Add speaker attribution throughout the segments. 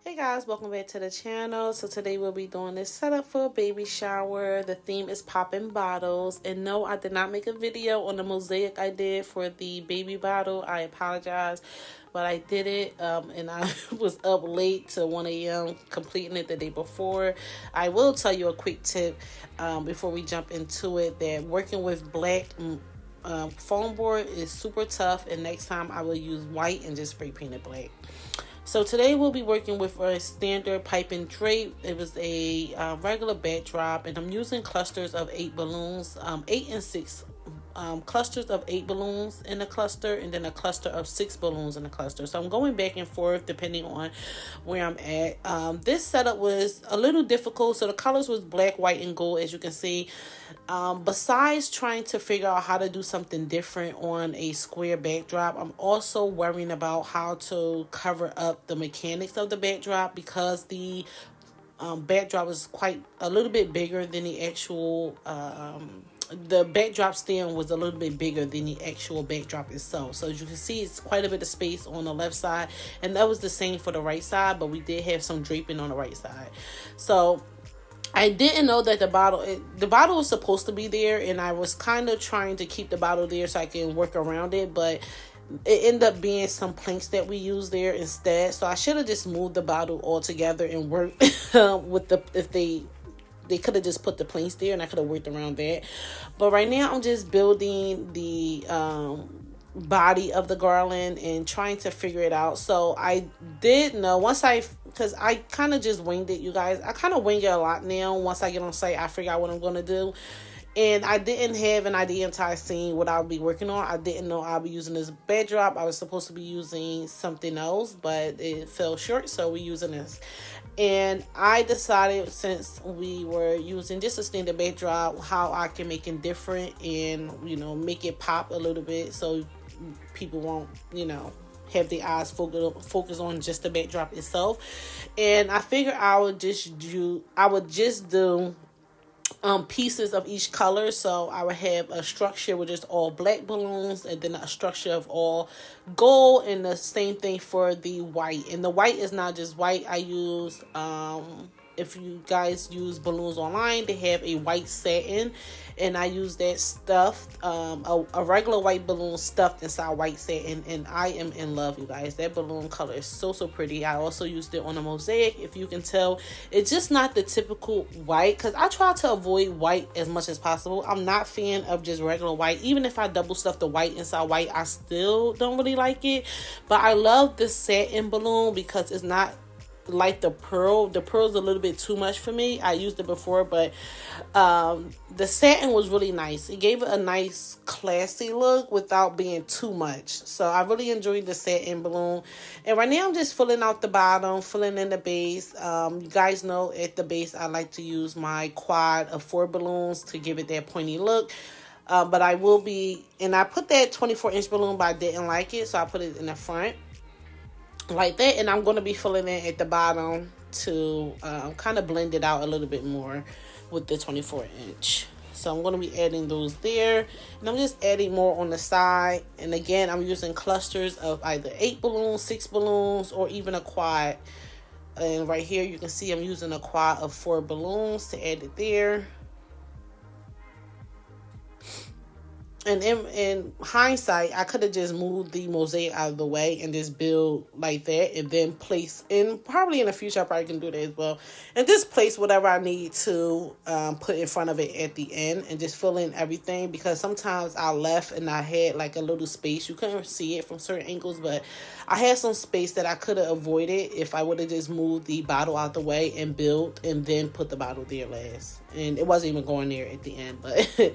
Speaker 1: Hey guys, welcome back to the channel. So today we'll be doing this setup for a baby shower. The theme is popping bottles. And no, I did not make a video on the mosaic I did for the baby bottle. I apologize, but I did it and I was up late to 1 a.m. completing it the day before. I will tell you a quick tip before we jump into it, that working with black foam board is super tough, and next time I will use white and just spray paint it black. So today we'll be working with a standard piping drape. It was a regular backdrop, and I'm using clusters of 8 balloons, 8 and 6 clusters of 8 balloons in a cluster, and then a cluster of 6 balloons in a cluster. So I'm going back and forth depending on where I'm at. This setup was a little difficult. So the colors was black, white, and gold, as you can see. Besides trying to figure out how to do something different on a square backdrop, I'm also worrying about how to cover up the mechanics of the backdrop, because the backdrop is quite a little bit bigger than the actual the backdrop stand was a little bit bigger than the actual backdrop itself. So as you can see, it's quite a bit of space on the left side, and that was the same for the right side, but we did have some draping on the right side. So I didn't know that the bottle was supposed to be there, and I was kind of trying to keep the bottle there so I can work around it, but it ended up being some planks that we used there instead. So I should have just moved the bottle all together and worked with the, if they could have just put the planks there and I could have worked around that. But right now I'm just building the body of the garland and trying to figure it out. So I did know because I kind of just winged it, you guys. I kind of wing it a lot now. Once I get on site, I figure out what I'm going to do. And I didn't have an idea until I seen what I'll be working on. I didn't know I'll be using this backdrop. I was supposed to be using something else, but it fell short, so we're using this. And I decided, since we were using just a standard backdrop, how I can make it different and, you know, make it pop a little bit so people won't, you know, have their eyes focus on just the backdrop itself. And I figured I would just do pieces of each color. So I would have a structure with just all black balloons, and then a structure of all gold, and the same thing for the white. And the white is not just white. I use if you guys use balloons online, they have a white satin, and I use that stuffed, a regular white balloon stuffed inside white satin, and I am in love, you guys. That balloon color is so pretty. I also used it on a mosaic. If you can tell, it's just not the typical white, because I try to avoid white as much as possible. I'm not a fan of just regular white. Even if I double stuff the white inside white, I still don't really like it. But I love this satin balloon because it's not like the pearl. The pearl's a little bit too much for me. I used it before, but the satin was really nice. It gave it a nice classy look without being too much. So I really enjoyed the satin balloon. And right now I'm just filling out the bottom, filling in the base. You guys know at the base I like to use my quad of 4 balloons to give it that pointy look. But I will be, and I put that 24-inch balloon, but I didn't like it, so I put it in the front like that. And I'm going to be filling in at the bottom to kind of blend it out a little bit more with the 24-inch. So I'm going to be adding those there, and I'm just adding more on the side. And again, I'm using clusters of either 8 balloons, 6 balloons, or even a quad. And right here you can see I'm using a quad of 4 balloons to add it there. And in hindsight, I could have just moved the mosaic out of the way and just build like that, and then place in, probably in the future I probably can do that as well, and just place whatever I need to put in front of it at the end, and just fill in everything, because sometimes I left and I had like a little space. You couldn't see it from certain angles, but I had some space that I could have avoided if I would have just moved the bottle out the way and built, and then put the bottle there last. And it wasn't even going there at the end, but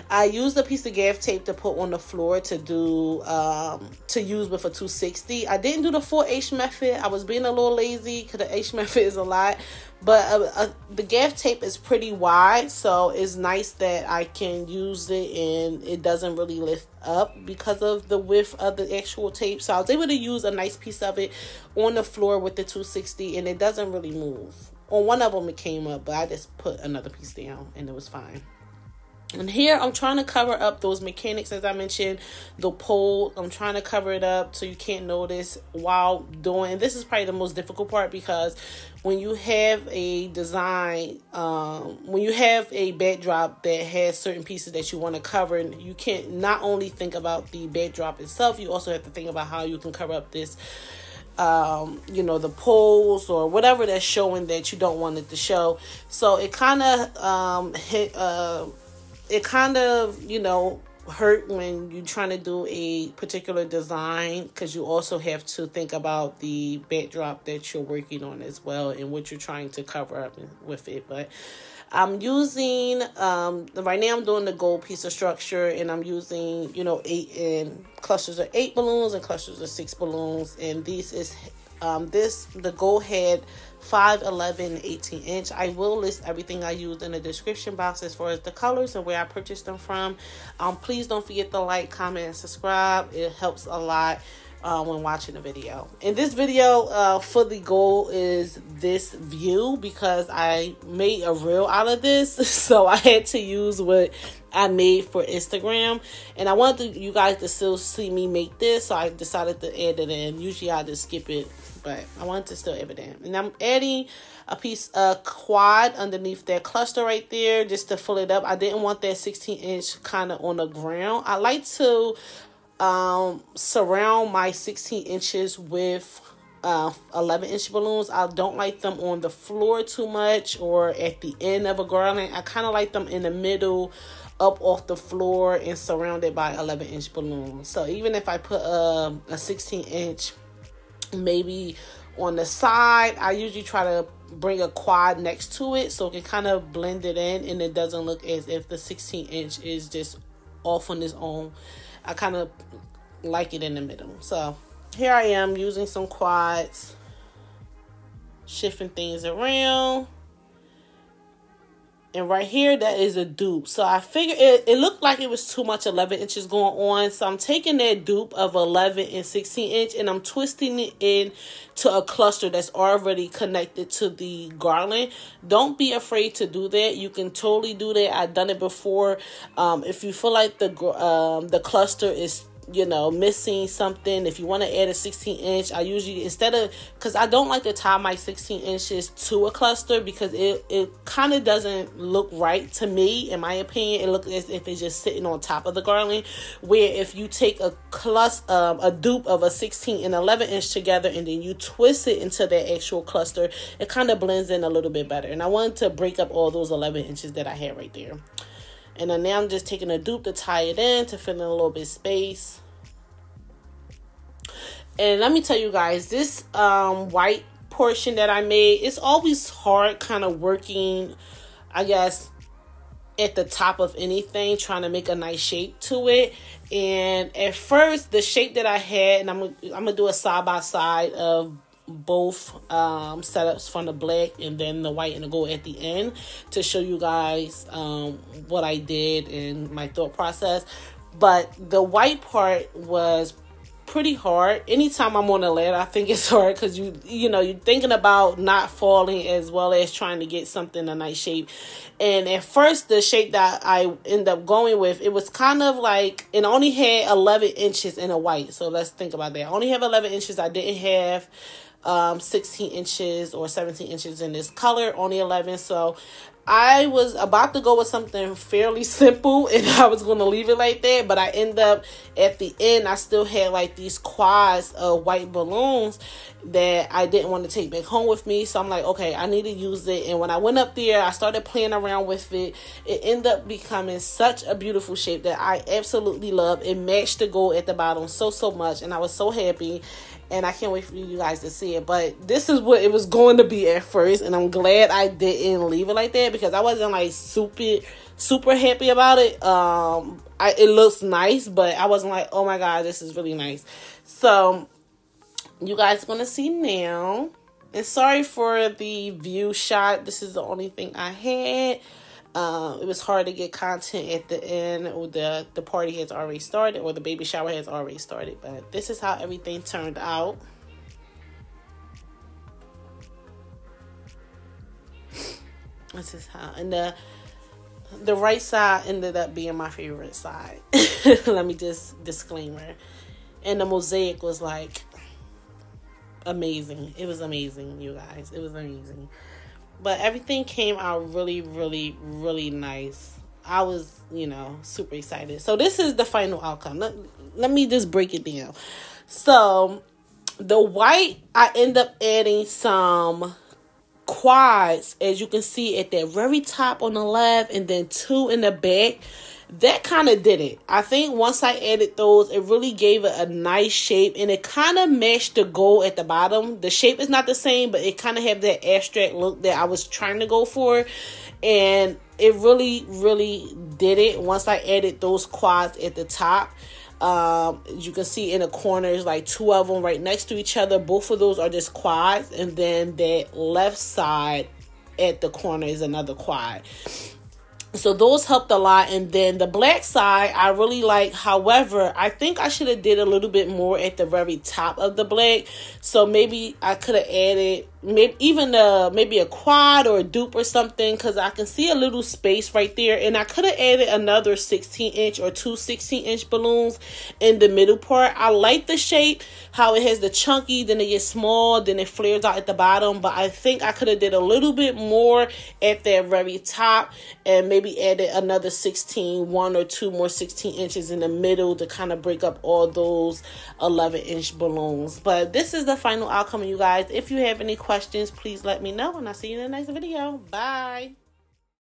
Speaker 1: I used a piece of gaff tape to put on the floor to do to use with a 260. I didn't do the 4H method. I was being a little lazy because the H method is a lot, but the gaff tape is pretty wide, so it's nice that I can use it and it doesn't really lift up because of the width of the actual tape. So I was able to use a nice piece of it on the floor with the 260, and it doesn't really move. On one of them it came up, but I just put another piece down and it was fine. And here I'm trying to cover up those mechanics, as I mentioned, the pole. I'm trying to cover it up so you can't notice while doing. This is probably the most difficult part, because when you have a design, when you have a backdrop that has certain pieces that you want to cover, you can't not only think about the backdrop itself, you also have to think about how you can cover up this, you know, the poles or whatever that's showing that you don't want it to show. So it kind of you know, hurt when you're trying to do a particular design, because you also have to think about the backdrop that you're working on as well and what you're trying to cover up with it. But I'm using right now I'm doing the gold piece of structure, and I'm using, you know, 8 in clusters of 8 balloons and clusters of 6 balloons. And these is the gold had 5, 11, 18 inch. I will list everything I used in the description box as far as the colors and where I purchased them from. Please don't forget to like, comment, and subscribe. It helps a lot when watching the video. And this video for the gold is this view, because I made a reel out of this, so I had to use what I made for Instagram, and I wanted you guys to still see me make this, so I decided to add it in. Usually I just skip it, but I wanted to still add it in. And I'm adding a piece of quad underneath that cluster right there just to fill it up. I didn't want that 16 inch kind of on the ground. I like to surround my 16 inches with 11 inch balloons. I don't like them on the floor too much or at the end of a garland. I kind of like them in the middle, up off the floor, and surrounded by 11 inch balloons. So even if I put a 16 inch maybe on the side, I usually try to bring a quad next to it so it can kind of blend it in, and it doesn't look as if the 16 inch is just off on its own. I kind of like it in the middle. So here I am using some quads, shifting things around. And right here, that is a dupe. So I figured it looked like it was too much 11 inches going on. So I'm taking that dupe of 11 and 16 inch, and I'm twisting it into a cluster that's already connected to the garland. Don't be afraid to do that. You can totally do that. I've done it before. If you feel like the cluster is, you know, missing something, if you want to add a 16 inch, I usually, instead of, because I don't like to tie my 16 inches to a cluster, because it kind of doesn't look right to me. In my opinion, it looks as if it's just sitting on top of the garland, where if you take a dupe of a 16 and 11 inch together and then you twist it into that actual cluster, it kind of blends in a little bit better. And I wanted to break up all those 11 inches that I had right there. And then now I'm just taking a dupe to tie it in to fill in a little bit of space. And let me tell you guys, this white portion that I made, it's always hard kind of working, I guess, at the top of anything, trying to make a nice shape to it. And at first, the shape that I had, and I'm gonna do a side-by-side of both setups, from the black and then the white and the gold at the end, to show you guys what I did and my thought process. But the white part was pretty hard. Anytime I'm on a ladder, I think it's hard, because you know, you're thinking about not falling as well as trying to get something a nice shape. And at first, the shape that I ended up going with, it was kind of like, it only had 11 inches in a white. So let's think about that. I only have 11 inches. I didn't have 16 inches or 17 inches in this color, only 11. So I was about to go with something fairly simple, and I was going to leave it like that, but I end up at the end, I still had like these quads of white balloons that I didn't want to take back home with me. So I'm like, okay, I need to use it. And when I went up there, I started playing around with it. It ended up becoming such a beautiful shape that I absolutely love. It matched the gold at the bottom so much, and I was so happy. And I can't wait for you guys to see it. But this is what it was going to be at first. And I'm glad I didn't leave it like that, because I wasn't like super happy about it. It looks nice, but I wasn't like, oh my God, this is really nice. So you guys are going to see now. And sorry for the view shot. This is the only thing I had. It was hard to get content at the end, or the party has already started, or the baby shower has already started. But this is how everything turned out. This is how, and the right side ended up being my favorite side. Let me just disclaimer. And the mosaic was like amazing. It was amazing, you guys. It was amazing. But everything came out really, really, really nice. I was, you know, super excited. So this is the final outcome. Let me just break it down. So the white, I end up adding some quads, as you can see at the very top on the left, and then 2 in the back. That kind of did it. I think once I added those, it really gave it a nice shape, and it kind of matched the gold at the bottom. The shape is not the same, but it kind of have that abstract look that I was trying to go for, and it really, really did it once I added those quads at the top. You can see in the corners, like 2 of them right next to each other. Both of those are just quads, and then that left side at the corner is another quad. So those helped a lot. And then the black side, I really like. However, I think I should have did a little bit more at the very top of the black. So maybe I could have added maybe a quad or a dupe or something, because I can see a little space right there. And I could have added another 16-inch or 2 16-inch balloons in the middle part. I like the shape, how it has the chunky, then it gets small, then it flares out at the bottom. But I think I could have did a little bit more at the very top, and maybe added another 1 or 2 more 16 inches in the middle to kind of break up all those 11-inch balloons. But this is the final outcome, you guys. If you have any questions, please let me know, and I'll see you in the next video. Bye.